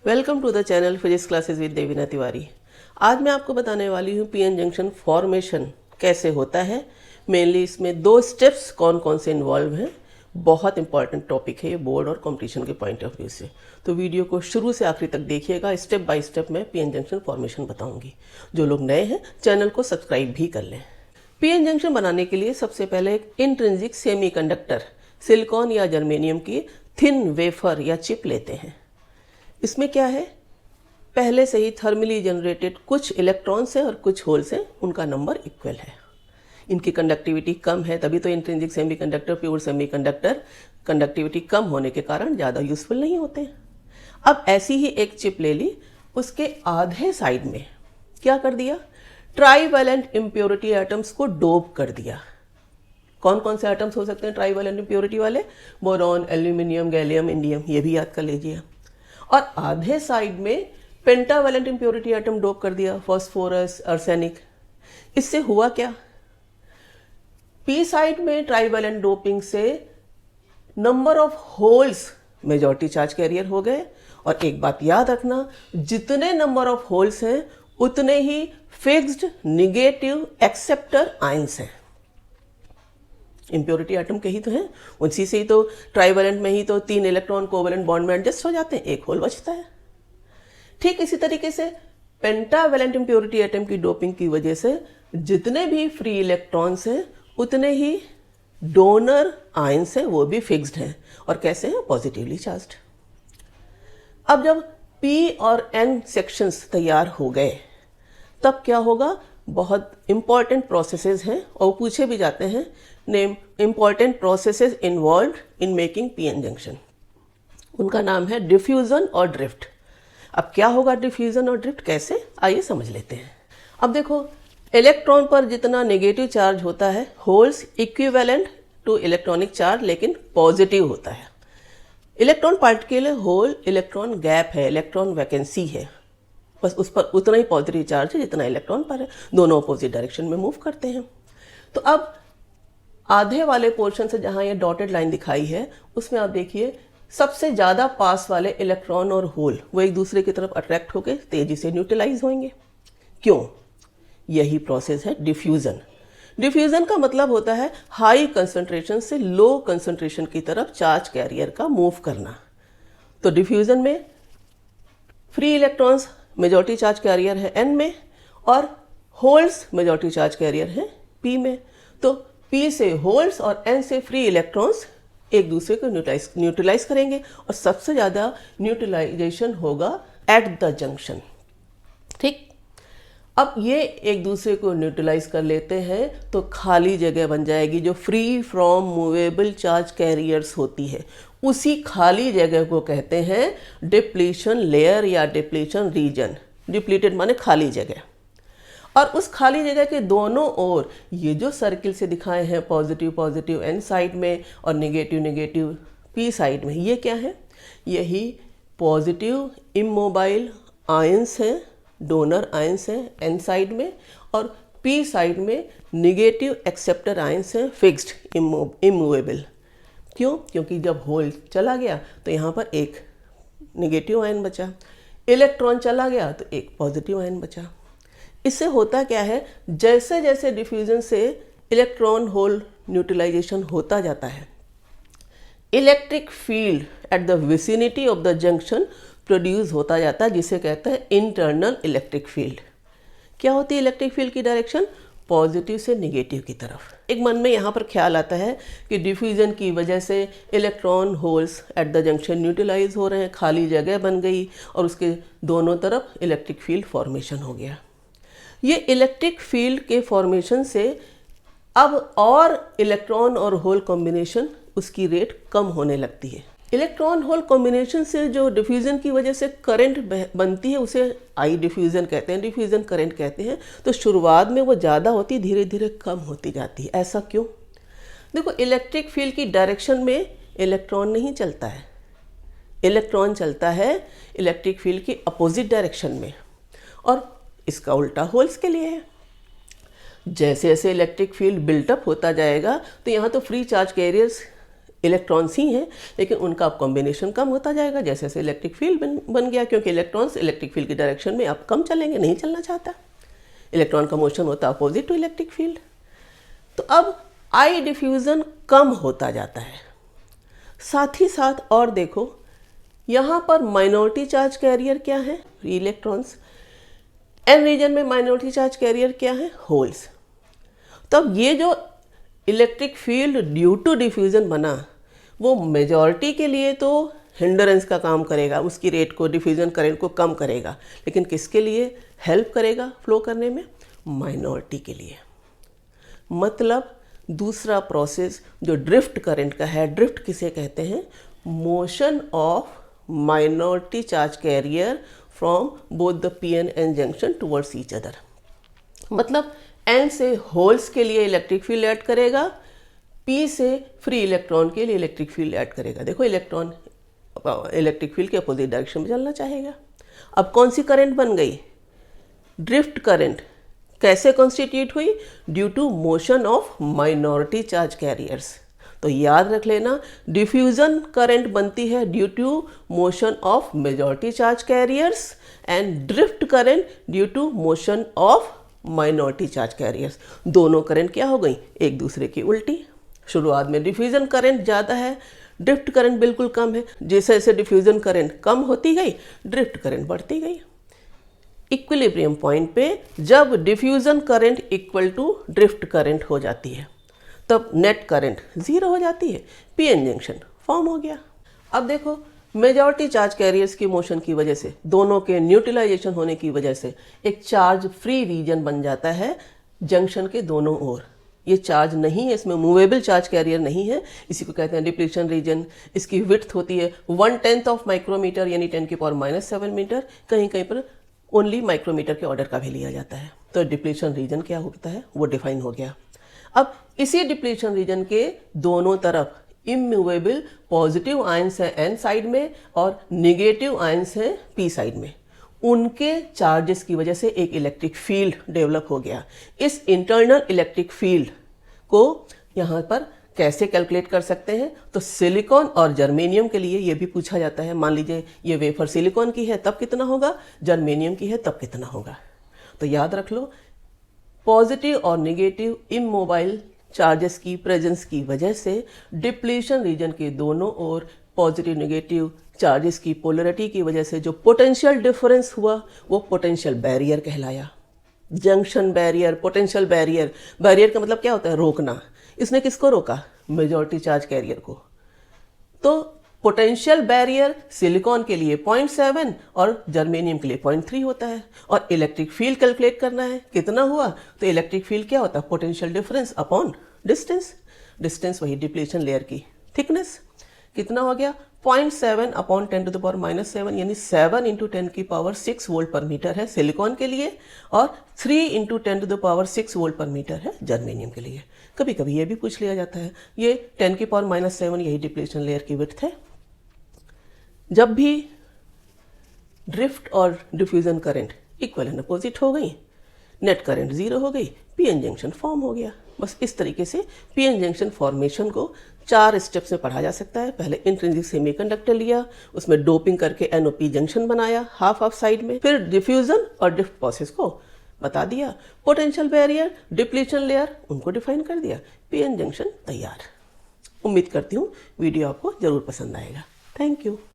Welcome to the channel physics classes with Devina Tiwari. आज मैं आपको बताने वाली हूँ पीएन जंक्शन फॉर्मेशन कैसे होता है। मेनली इसमें दो स्टेप्स कौन कौन से इन्वॉल्व हैं। बहुत इंपॉर्टेंट टॉपिक है ये बोर्ड और कंपटीशन के पॉइंट ऑफ व्यू से। तो वीडियो को शुरू से आखिरी तक देखिएगा, स्टेप बाय स्टेप मैं पीएन जंक्शन फॉर्मेशन बताऊंगी। जो लोग नए हैं चैनल को सब्सक्राइब भी कर लें। पीएन जंक्शन बनाने के लिए सबसे पहले एक इंट्रिंसिक सेमीकंडक्टर सिलिकॉन या जर्मेनियम की थिन वेफर या चिप लेते हैं। इसमें क्या है, पहले से ही थर्मली जनरेटेड कुछ इलेक्ट्रॉन्स हैं और कुछ होल्स हैं, उनका नंबर इक्वल है। इनकी कंडक्टिविटी कम है, तभी तो intrinsic semiconductor pure semiconductor conductivity कम होने के कारण ज़्यादा यूजफुल नहीं होते। अब ऐसी ही एक चिप ले ली, उसके आधे साइड में क्या कर दिया, ट्राईवैलेंट इम्प्योरिटी एटम्स को डोप कर दिया। कौन कौन से एटम्स हो सकते हैं ट्राईवैलेंट इम्प्योरिटी वाले? बोरॉन, एल्यूमिनियम, गैलियम, इंडियम, ये भी याद कर लीजिए। और आधे साइड में पेंटावैलेंट इम्प्योरिटी एटम डोप कर दिया, फॉस्फोरस, आर्सेनिक। इससे हुआ क्या, पी साइड में ट्राईवैलेंट डोपिंग से number of holes majority charge carrier हो गए। और एक बात याद रखना, जितने नंबर ऑफ होल्स हैं उतने ही फिक्स्ड निगेटिव एक्सेप्टर आयंस हैं। इम्प्योरिटी एटम के ही तो हैं, उसी से ही तो ट्राईवैलेंट में ही तो 3 इलेक्ट्रॉन कोवैलेंट बॉन्ड में एडजस्ट हो जाते हैं, एक होल बचता है। ठीक इसी तरीके से पेंटावैलेंट इम्प्योरिटी एटम की डोपिंग की वजह से जितने भी फ्री इलेक्ट्रॉन्स हैं उतने ही डोनर आयंस हैं, वो भी फिक्स्ड हैं। और कैसे हैं? Positively charged. अब जब पी और एन सेक्शंस तैयार हो गए तब क्या होगा, बहुत इंपॉर्टेंट प्रोसेसेस हैं और पूछे भी जाते हैं, name important processes involved in making PN junction. उनका नाम है डिफ्यूजन और ड्रिफ्ट। अब क्या होगा डिफ्यूजन और ड्रिफ्ट, कैसे, आइए समझ लेते हैं। अब देखो, इलेक्ट्रॉन पर जितना नेगेटिव चार्ज होता है, holes equivalent to electronic charge लेकिन पॉजिटिव होता है। इलेक्ट्रॉन पार्ट के लिए होल इलेक्ट्रॉन गैप है, इलेक्ट्रॉन वैकेंसी है, बस उस पर उतना ही पॉजिटिव चार्ज है जितना इलेक्ट्रॉन पर है। दोनों अपोजिट डायरेक्शन में मूव करते हैं। तो अब आधे वाले पोर्शन से जहां ये डॉटेड लाइन दिखाई है उसमें आप देखिए, सबसे ज़्यादा पास वाले इलेक्ट्रॉन और होल वो एक दूसरे की तरफ अट्रैक्ट होकर तेजी से न्यूट्रलाइज होंगे। क्यों? यही प्रोसेस है डिफ्यूजन। डिफ्यूजन का मतलब होता है हाई कंसंट्रेशन से लो कंसंट्रेशन की तरफ चार्ज कैरियर का मूव करना। तो डिफ्यूजन में free electrons majority charge carrier है एन में और होल्स मेजॉरिटी चार्ज कैरियर है पी में। तो पी से होल्स और एन से फ्री इलेक्ट्रॉन्स एक दूसरे को न्यूट्रलाइज करेंगे और सबसे ज़्यादा न्यूट्रलाइजेशन होगा एट द जंक्शन। ठीक, अब ये एक दूसरे को न्यूट्रलाइज कर लेते हैं तो खाली जगह बन जाएगी जो free from movable charge carriers होती है। उसी खाली जगह को कहते हैं डिप्लीशन लेयर या डिप्लीशन रीजन। डिप्लीटेड माने खाली जगह। और उस खाली जगह के दोनों ओर ये जो सर्किल से दिखाए हैं, पॉजिटिव पॉजिटिव एन साइड में और नेगेटिव नेगेटिव पी साइड में, ये क्या है, यही पॉजिटिव इमोबाइल आयंस हैं, डोनर आयंस हैं एन साइड में, और पी साइड में नेगेटिव एक्सेप्टर आयंस हैं, फिक्स्ड इमूवेबल। क्यों? क्योंकि जब होल चला गया तो यहाँ पर एक नेगेटिव आयन बचा, इलेक्ट्रॉन चला गया तो एक पॉजिटिव आयन बचा। इससे होता क्या है, जैसे जैसे डिफ्यूजन से इलेक्ट्रॉन होल न्यूट्रलाइजेशन होता जाता है, electric field at the vicinity of the junction produce होता जाता है, जिसे कहते हैं इंटरनल इलेक्ट्रिक फील्ड। क्या होती है इलेक्ट्रिक फील्ड की डायरेक्शन? पॉजिटिव से निगेटिव की तरफ। एक मन में यहाँ पर ख्याल आता है कि डिफ्यूजन की वजह से electron holes at the junction neutralise हो रहे हैं, खाली जगह बन गई और उसके दोनों तरफ इलेक्ट्रिक फील्ड फॉर्मेशन हो गया। ये इलेक्ट्रिक फील्ड के फॉर्मेशन से अब और इलेक्ट्रॉन और होल कॉम्बिनेशन उसकी रेट कम होने लगती है। इलेक्ट्रॉन होल कॉम्बिनेशन से जो डिफ्यूजन की वजह से करंट बनती है उसे आई डिफ्यूजन कहते हैं, डिफ्यूजन करंट कहते हैं। तो शुरुआत में वो ज़्यादा होती, धीरे धीरे कम होती जाती है। ऐसा क्यों? देखो, इलेक्ट्रिक फील्ड की डायरेक्शन में इलेक्ट्रॉन नहीं चलता है, इलेक्ट्रॉन चलता है इलेक्ट्रिक फील्ड की अपोजिट डायरेक्शन में, और इसका उल्टा होल्स के लिए है। जैसे जैसे इलेक्ट्रिक फील्ड बिल्टअप होता जाएगा तो यहाँ तो फ्री चार्ज कैरियर्स इलेक्ट्रॉन्स ही हैं, लेकिन उनका अब कॉम्बिनेशन कम होता जाएगा जैसे जैसे इलेक्ट्रिक फील्ड बन गया, क्योंकि इलेक्ट्रॉन्स इलेक्ट्रिक फील्ड की डायरेक्शन में अब कम चलेंगे, नहीं चलना चाहता। इलेक्ट्रॉन का मोशन होता है अपोजिट टू इलेक्ट्रिक फील्ड। तो अब आई डिफ्यूज़न कम होता जाता है। साथ ही साथ और देखो, यहाँ पर माइनॉरिटी चार्ज कैरियर क्या है? Free electrons. एन रीजन में माइनॉरिटी चार्ज कैरियर क्या है? होल्स। तब ये जो electric field due to diffusion बना, वो मेजॉरिटी के लिए तो हिंडरेंस का काम करेगा, उसकी रेट को, डिफ्यूज़न करंट को कम करेगा, लेकिन किसके लिए हेल्प करेगा फ्लो करने में? माइनॉरिटी के लिए। मतलब दूसरा प्रोसेस जो ड्रिफ्ट करंट का है, ड्रिफ्ट किसे कहते हैं? Motion of minority charge carrier from both the P and N junction towards each other. मतलब एन से होल्स के लिए इलेक्ट्रिक फील्ड ऐड करेगा, पी से फ्री इलेक्ट्रॉन के लिए इलेक्ट्रिक फील्ड ऐड करेगा। देखो इलेक्ट्रॉन इलेक्ट्रिक फील्ड के अपोजिट डायरेक्शन में चलना चाहेगा। अब कौन सी करंट बन गई? Drift current. कैसे कॉन्स्टिट्यूट हुई? Due to motion of minority charge carriers. तो याद रख लेना, डिफ्यूजन करंट बनती है due to motion of majority charge carriers and drift current due to motion of minority charge carriers. दोनों करंट क्या हो गई? एक दूसरे की उल्टी। शुरुआत में डिफ्यूजन करंट ज़्यादा है, ड्रिफ्ट करंट बिल्कुल कम है। जैसे जैसे डिफ्यूजन करंट कम होती गई, ड्रिफ्ट करंट बढ़ती गई। इक्विलिब्रियम पॉइंट पे जब diffusion current equal to drift current हो जाती है, तब नेट करंट जीरो हो जाती है, पीएन जंक्शन फॉर्म हो गया। अब देखो, मेजॉरिटी चार्ज कैरियर्स की मोशन की वजह से, दोनों के न्यूट्रलाइजेशन होने की वजह से एक चार्ज फ्री रीजन बन जाता है जंक्शन के दोनों ओर। ये चार्ज नहीं है, इसमें मूवेबल चार्ज कैरियर नहीं है, इसी को कहते हैं डिप्लीशन रीजन। इसकी विड्थ होती है 1/10 ऑफ माइक्रोमीटर, यानी 10⁻⁷ मीटर। कहीं कहीं पर ओनली माइक्रोमीटर के ऑर्डर का भी लिया जाता है। तो डिप्लीशन रीजन क्या होता है वो डिफाइन हो गया। अब इसी डिप्लीशन रीजन के दोनों तरफ इमूवेबल पॉजिटिव आयंस हैं एन साइड में और निगेटिव आयंस हैं पी साइड में। उनके चार्जेस की वजह से एक इलेक्ट्रिक फील्ड डेवलप हो गया। इस इंटरनल इलेक्ट्रिक फील्ड को यहाँ पर कैसे कैलकुलेट कर सकते हैं? तो सिलिकॉन और जर्मेनियम के लिए ये भी पूछा जाता है। मान लीजिए ये वेफर सिलिकॉन की है तब कितना होगा, जर्मेनियम की है तब कितना होगा। तो याद रख लो, पॉजिटिव और नेगेटिव इमोबाइल चार्जेस की प्रेजेंस की वजह से डिप्लीशन रीजन के दोनों ओर पॉजिटिव नेगेटिव चार्जेस की पोलरिटी की वजह से जो पोटेंशियल डिफरेंस हुआ वो पोटेंशियल बैरियर कहलाया। Junction barrier, potential barrier. Barrier का मतलब क्या होता है? रोकना। इसने किसको रोका? मेजॉरिटी चार्ज कैरियर को। तो पोटेंशियल बैरियर सिलिकॉन के लिए 0.7 और जर्मेनियम के लिए 0.3 होता है। और इलेक्ट्रिक फील्ड कैलकुलेट करना है, कितना हुआ? तो इलेक्ट्रिक फील्ड क्या होता है? Potential difference upon distance. Distance वही डिप्लीशन लेयर की थिकनेस। कितना हो गया? 0.7 अपॉन 10⁻⁷, यानी 7 × 10⁶ वोल्ट पर मीटर है सिलिकॉन के लिए, और 3 × 10⁻⁶ वोल्ट पर मीटर है जर्मेनियम के लिए। कभी कभी ये भी पूछ लिया जाता है। ये 10⁻⁷ यही डिप्लीशन लेयर की विड्थ है। जब भी ड्रिफ्ट और diffusion current equal and opposite हो गई, नेट करंट जीरो हो गई, पीएन जंक्शन फॉर्म हो गया। बस इस तरीके से पीएन जंक्शन फॉर्मेशन को 4 स्टेप्स में पढ़ा जा सकता है। पहले इंट्रिंसिक सेमीकंडक्टर लिया, उसमें डोपिंग करके एनओपी जंक्शन बनाया हाफ ऑफ साइड में, फिर डिफ्यूजन और ड्रिफ्ट प्रोसेस को बता दिया, पोटेंशियल बैरियर, डिप्लीशन लेयर उनको डिफाइन कर दिया, पीएन जंक्शन तैयार। उम्मीद करती हूँ वीडियो आपको जरूर पसंद आएगा। Thank you.